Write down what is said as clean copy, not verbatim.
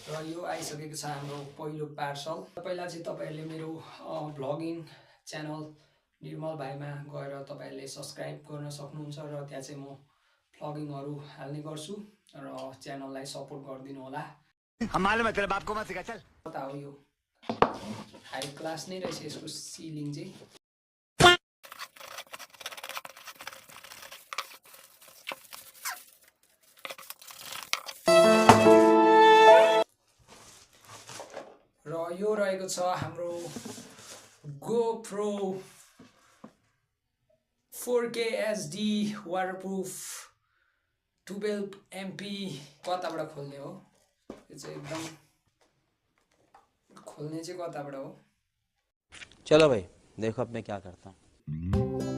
र यो आइसकेको छ हाम्रो पहिलो पार्सल। पहिला चाहिँ तपाईहरुले मेरो भ्लगिङ च्यानल निर्मल भाइमा गएर तपाईहरुले सब्स्क्राइब गर्न सक्नुहुन्छ र त्यहाँ चाहिँ म भ्लगिङहरु हाल्ने गर्छु र च्यानललाई सपोर्ट गरिदिनु होला। हम मालूम है तेरे बाप को मत सिखा चल। कता हो यो हाई क्लास नै रहेछ यसको सिलिङ चाहिँ। र यो रहेको छ हाम्रो GoPro 4K HD waterproof 12 MP। कताबाट खोल्ने हो यो चाहिँ एकदम खोल्ने चाहिँ कताबाट हो। चलो भाई देखो अब मैं क्या करता हूँ।